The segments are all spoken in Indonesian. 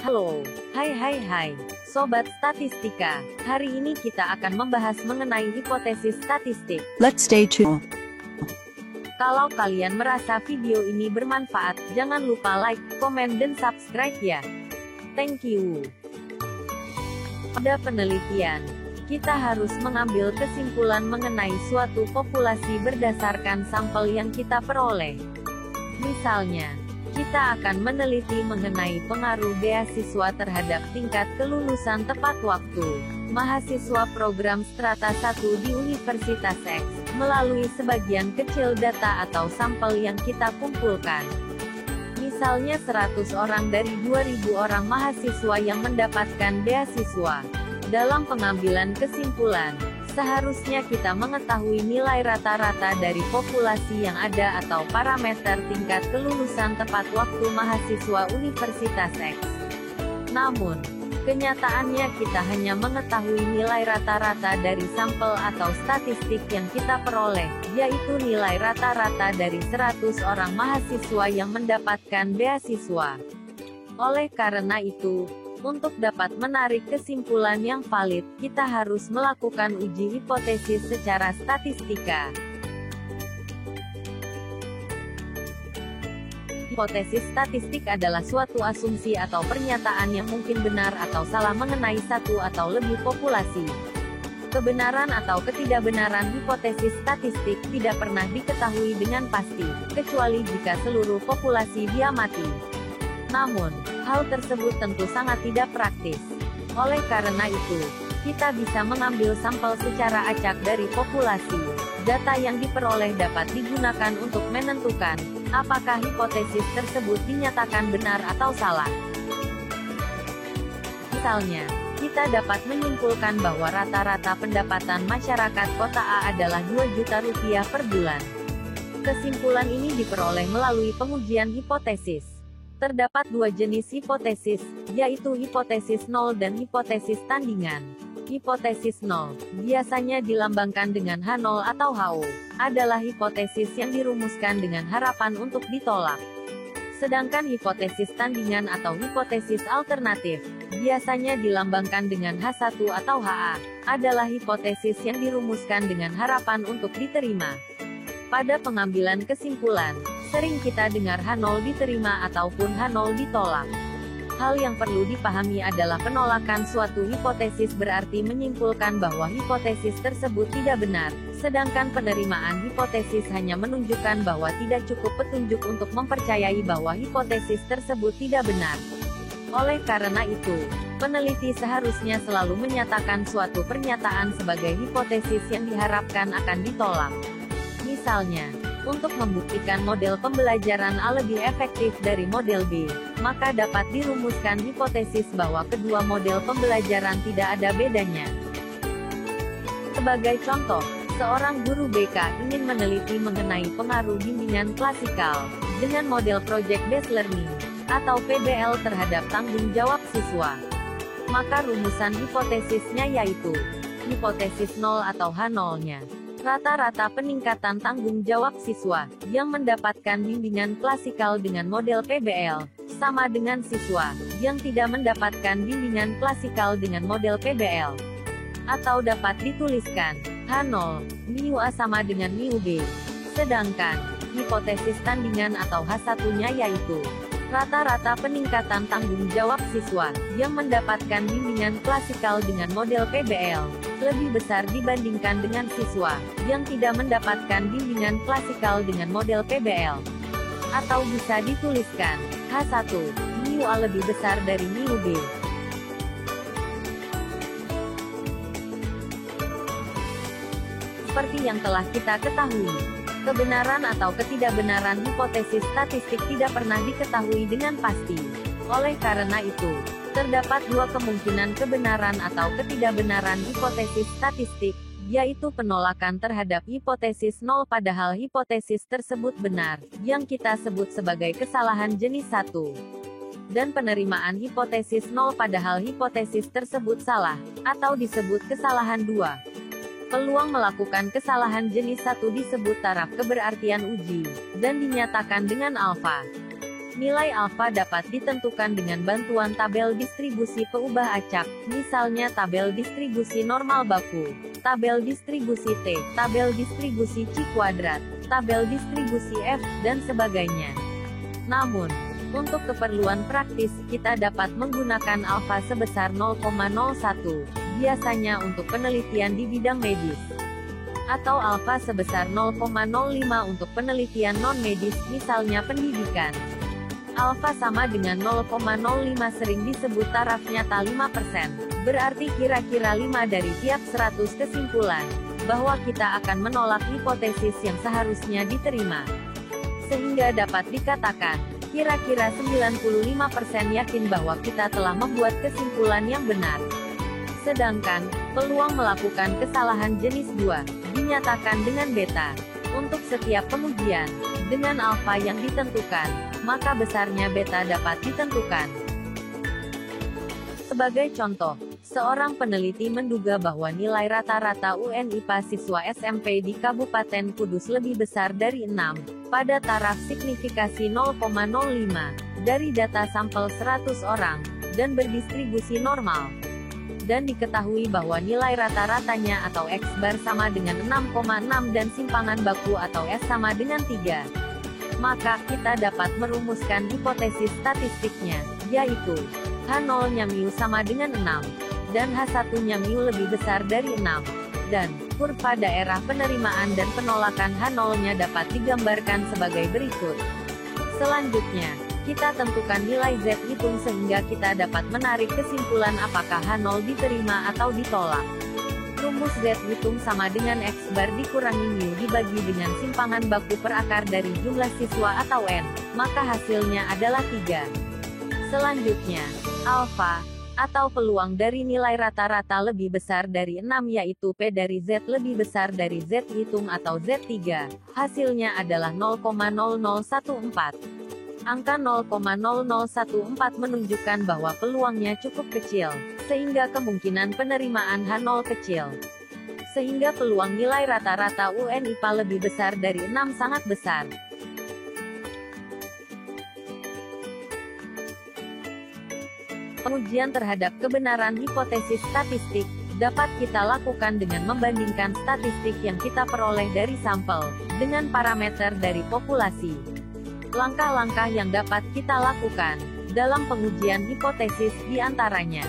Halo, hai, Sobat Statistika. Hari ini kita akan membahas mengenai hipotesis statistik. Let's stay tuned. Kalau kalian merasa video ini bermanfaat, jangan lupa like, komen, dan subscribe ya. Thank you. Pada penelitian, kita harus mengambil kesimpulan mengenai suatu populasi berdasarkan sampel yang kita peroleh. Misalnya, kita akan meneliti mengenai pengaruh beasiswa terhadap tingkat kelulusan tepat waktu mahasiswa program strata 1 di Universitas X, melalui sebagian kecil data atau sampel yang kita kumpulkan. Misalnya 100 orang dari 2.000 orang mahasiswa yang mendapatkan beasiswa. Dalam pengambilan kesimpulan, seharusnya kita mengetahui nilai rata-rata dari populasi yang ada atau parameter tingkat kelulusan tepat waktu mahasiswa Universitas X. Namun, kenyataannya kita hanya mengetahui nilai rata-rata dari sampel atau statistik yang kita peroleh, yaitu nilai rata-rata dari 100 orang mahasiswa yang mendapatkan beasiswa. Oleh karena itu, untuk dapat menarik kesimpulan yang valid, kita harus melakukan uji hipotesis secara statistika. Hipotesis statistik adalah suatu asumsi atau pernyataan yang mungkin benar atau salah mengenai satu atau lebih populasi. Kebenaran atau ketidakbenaran hipotesis statistik tidak pernah diketahui dengan pasti, kecuali jika seluruh populasi diamati. Namun, hal tersebut tentu sangat tidak praktis. Oleh karena itu, kita bisa mengambil sampel secara acak dari populasi. Data yang diperoleh dapat digunakan untuk menentukan apakah hipotesis tersebut dinyatakan benar atau salah. Misalnya, kita dapat menyimpulkan bahwa rata-rata pendapatan masyarakat kota A adalah 2 juta rupiah per bulan. Kesimpulan ini diperoleh melalui pengujian hipotesis. Terdapat 2 jenis hipotesis, yaitu hipotesis nol dan hipotesis tandingan. Hipotesis nol, biasanya dilambangkan dengan H0 atau HO, adalah hipotesis yang dirumuskan dengan harapan untuk ditolak. Sedangkan hipotesis tandingan atau hipotesis alternatif, biasanya dilambangkan dengan H1 atau HA, adalah hipotesis yang dirumuskan dengan harapan untuk diterima. Pada pengambilan kesimpulan, sering kita dengar H0 diterima ataupun H0 ditolak. Hal yang perlu dipahami adalah penolakan suatu hipotesis berarti menyimpulkan bahwa hipotesis tersebut tidak benar, sedangkan penerimaan hipotesis hanya menunjukkan bahwa tidak cukup petunjuk untuk mempercayai bahwa hipotesis tersebut tidak benar. Oleh karena itu, peneliti seharusnya selalu menyatakan suatu pernyataan sebagai hipotesis yang diharapkan akan ditolak. Misalnya, untuk membuktikan model pembelajaran A lebih efektif dari model B, maka dapat dirumuskan hipotesis bahwa kedua model pembelajaran tidak ada bedanya. Sebagai contoh, seorang guru BK ingin meneliti mengenai pengaruh bimbingan klasikal dengan model Project Based Learning atau PBL terhadap tanggung jawab siswa. Maka rumusan hipotesisnya yaitu hipotesis nol atau H0-nya. Rata-rata peningkatan tanggung jawab siswa yang mendapatkan bimbingan klasikal dengan model PBL sama dengan siswa yang tidak mendapatkan bimbingan klasikal dengan model PBL. Atau dapat dituliskan H0 mu A sama dengan mu B. Sedangkan hipotesis tandingan atau H1-nya yaitu rata-rata peningkatan tanggung jawab siswa yang mendapatkan bimbingan klasikal dengan model PBL lebih besar dibandingkan dengan siswa yang tidak mendapatkan bimbingan klasikal dengan model PBL. Atau bisa dituliskan H1 mu A lebih besar dari mu B. Seperti yang telah kita ketahui, kebenaran atau ketidakbenaran hipotesis statistik tidak pernah diketahui dengan pasti. Oleh karena itu, terdapat 2 kemungkinan kebenaran atau ketidakbenaran hipotesis statistik, yaitu penolakan terhadap hipotesis nol padahal hipotesis tersebut benar, yang kita sebut sebagai kesalahan jenis 1. Dan penerimaan hipotesis nol padahal hipotesis tersebut salah, atau disebut kesalahan 2. Peluang melakukan kesalahan jenis 1 disebut taraf keberartian uji, dan dinyatakan dengan alfa. Nilai alfa dapat ditentukan dengan bantuan tabel distribusi peubah acak, misalnya tabel distribusi normal baku, tabel distribusi T, tabel distribusi C kuadrat, tabel distribusi F, dan sebagainya. Namun, untuk keperluan praktis, kita dapat menggunakan alfa sebesar 0,01, biasanya untuk penelitian di bidang medis. Atau alfa sebesar 0,05 untuk penelitian non-medis, misalnya pendidikan. Alfa sama dengan 0,05 sering disebut taraf nyata 5%, berarti kira-kira 5 dari tiap 100 kesimpulan, bahwa kita akan menolak hipotesis yang seharusnya diterima. Sehingga dapat dikatakan, kira-kira 95% yakin bahwa kita telah membuat kesimpulan yang benar. Sedangkan, peluang melakukan kesalahan jenis 2, dinyatakan dengan beta. Untuk setiap pengujian, dengan alfa yang ditentukan, maka besarnya beta dapat ditentukan. Sebagai contoh, seorang peneliti menduga bahwa nilai rata-rata UN IPA siswa SMP di Kabupaten Kudus lebih besar dari 6, pada taraf signifikasi 0,05, dari data sampel 100 orang, dan berdistribusi normal. Dan diketahui bahwa nilai rata-ratanya atau X bar sama dengan 6,6 dan simpangan baku atau S sama dengan 3. Maka, kita dapat merumuskan hipotesis statistiknya, yaitu H0-nya mu sama dengan 6, dan H1-nya mu lebih besar dari 6, dan kurva daerah penerimaan dan penolakan H0-nya dapat digambarkan sebagai berikut. Selanjutnya, kita tentukan nilai Z hitung sehingga kita dapat menarik kesimpulan apakah H0 diterima atau ditolak. Rumus Z hitung sama dengan X bar dikurangi mu dibagi dengan simpangan baku per akar dari jumlah siswa atau N, maka hasilnya adalah 3. Selanjutnya, alfa, atau peluang dari nilai rata-rata lebih besar dari 6 yaitu P dari Z lebih besar dari Z hitung atau Z3, hasilnya adalah 0,0014. Angka 0,0014 menunjukkan bahwa peluangnya cukup kecil, sehingga kemungkinan penerimaan H0 kecil. Sehingga peluang nilai rata-rata UN IPA lebih besar dari 6 sangat besar. Pengujian terhadap kebenaran hipotesis statistik dapat kita lakukan dengan membandingkan statistik yang kita peroleh dari sampel dengan parameter dari populasi. Langkah-langkah yang dapat kita lakukan dalam pengujian hipotesis diantaranya: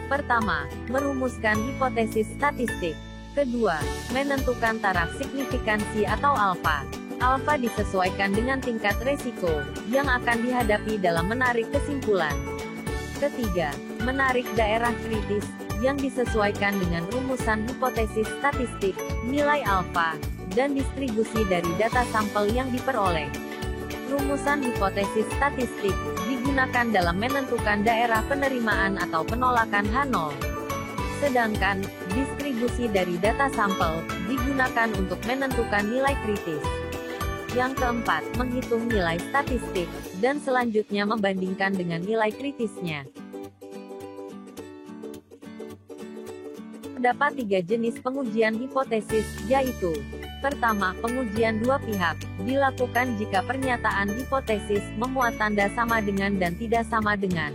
pertama, merumuskan hipotesis statistik. Kedua, menentukan taraf signifikansi atau alfa. Alfa disesuaikan dengan tingkat resiko yang akan dihadapi dalam menarik kesimpulan. Ketiga, menarik daerah kritis yang disesuaikan dengan rumusan hipotesis statistik, nilai alfa, dan distribusi dari data sampel yang diperoleh. Rumusan hipotesis statistik digunakan dalam menentukan daerah penerimaan atau penolakan H0. Sedangkan, distribusi dari data sampel digunakan untuk menentukan nilai kritis. Yang keempat, menghitung nilai statistik, dan selanjutnya membandingkan dengan nilai kritisnya. Terdapat 3 jenis pengujian hipotesis, yaitu: pertama, pengujian dua pihak, dilakukan jika pernyataan hipotesis memuat tanda sama dengan dan tidak sama dengan.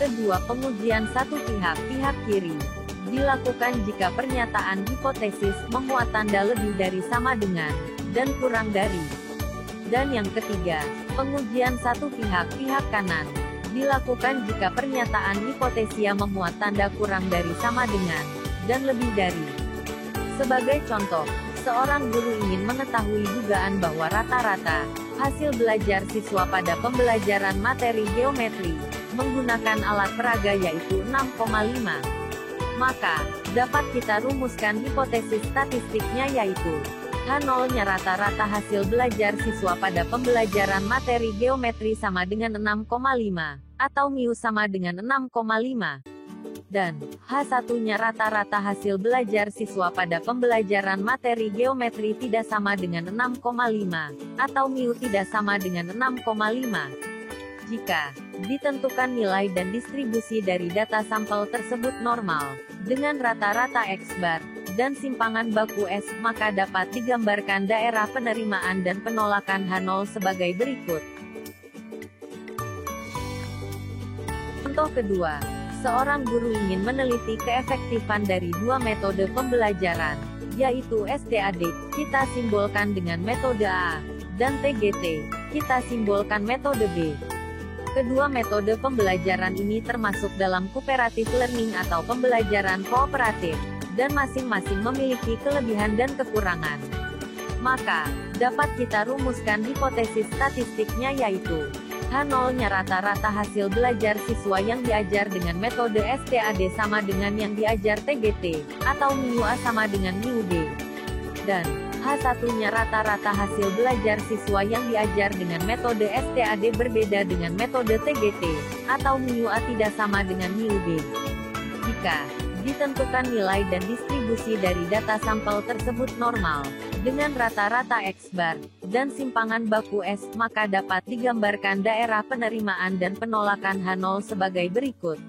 Kedua, pengujian satu pihak, pihak kiri, dilakukan jika pernyataan hipotesis memuat tanda lebih dari sama dengan, dan kurang dari. Dan yang ketiga, pengujian satu pihak, pihak kanan, dilakukan jika pernyataan hipotesia memuat tanda kurang dari sama dengan, dan lebih dari. Sebagai contoh, seorang guru ingin mengetahui dugaan bahwa rata-rata hasil belajar siswa pada pembelajaran materi geometri menggunakan alat peraga yaitu 6,5. Maka, dapat kita rumuskan hipotesis statistiknya yaitu H0-nya rata-rata hasil belajar siswa pada pembelajaran materi geometri sama dengan 6,5, atau mu sama dengan 6,5. Dan H1-nya rata-rata hasil belajar siswa pada pembelajaran materi geometri tidak sama dengan 6,5, atau mu tidak sama dengan 6,5. Jika ditentukan nilai dan distribusi dari data sampel tersebut normal, dengan rata-rata X bar, dan simpangan baku S, maka dapat digambarkan daerah penerimaan dan penolakan H0 sebagai berikut. Contoh kedua, seorang guru ingin meneliti keefektifan dari dua metode pembelajaran, yaitu STAD, kita simbolkan dengan metode A, dan TGT, kita simbolkan metode B. Kedua metode pembelajaran ini termasuk dalam cooperative learning atau pembelajaran kooperatif, dan masing-masing memiliki kelebihan dan kekurangan. Maka, dapat kita rumuskan hipotesis statistiknya yaitu H0-nya rata-rata hasil belajar siswa yang diajar dengan metode STAD sama dengan yang diajar TGT, atau μA sama dengan μD. Dan H1-nya rata-rata hasil belajar siswa yang diajar dengan metode STAD berbeda dengan metode TGT, atau μA tidak sama dengan μD. Jika ditentukan nilai dan distribusi dari data sampel tersebut normal, dengan rata-rata X-bar, dan simpangan baku S, maka dapat digambarkan daerah penerimaan dan penolakan H0 sebagai berikut.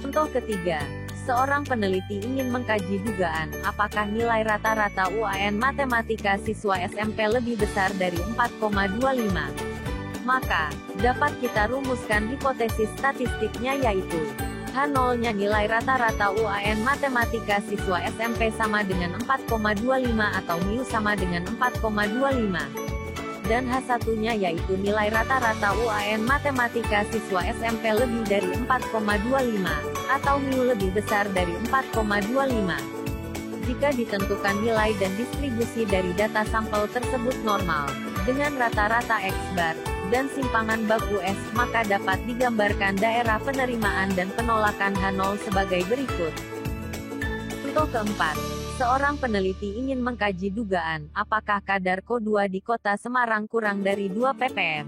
Contoh ketiga, seorang peneliti ingin mengkaji dugaan, apakah nilai rata-rata UAN Matematika siswa SMP lebih besar dari 4,25. Maka, dapat kita rumuskan hipotesis statistiknya yaitu H0-nya nilai rata-rata UAN Matematika siswa SMP sama dengan 4,25 atau μ sama dengan 4,25. Dan H1-nya yaitu nilai rata-rata UAN Matematika siswa SMP lebih dari 4,25, atau μ lebih besar dari 4,25. Jika ditentukan nilai dan distribusi dari data sampel tersebut normal, dengan rata-rata X-bar, dan simpangan baku S, maka dapat digambarkan daerah penerimaan dan penolakan H0 sebagai berikut. Contoh keempat, seorang peneliti ingin mengkaji dugaan, apakah kadar CO2 di kota Semarang kurang dari 2 ppm.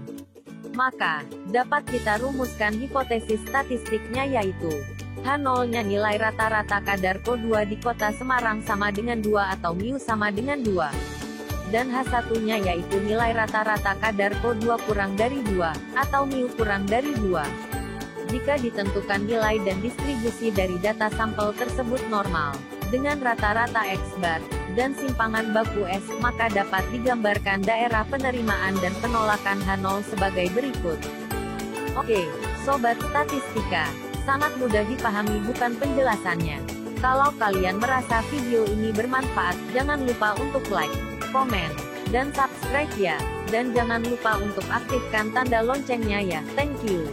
Maka, dapat kita rumuskan hipotesis statistiknya yaitu H0-nya nilai rata-rata kadar CO2 di kota Semarang sama dengan 2 atau μ sama dengan 2. Dan H1-nya yaitu nilai rata-rata kadar CO2 kurang dari 2, atau μ kurang dari 2. Jika ditentukan nilai dan distribusi dari data sampel tersebut normal, dengan rata-rata X-bar, dan simpangan baku S, maka dapat digambarkan daerah penerimaan dan penolakan H0 sebagai berikut. Oke, Sobat Statistika, sangat mudah dipahami bukan penjelasannya? Kalau kalian merasa video ini bermanfaat, jangan lupa untuk like, komen, dan subscribe ya. Dan jangan lupa untuk aktifkan tanda loncengnya ya. Thank you.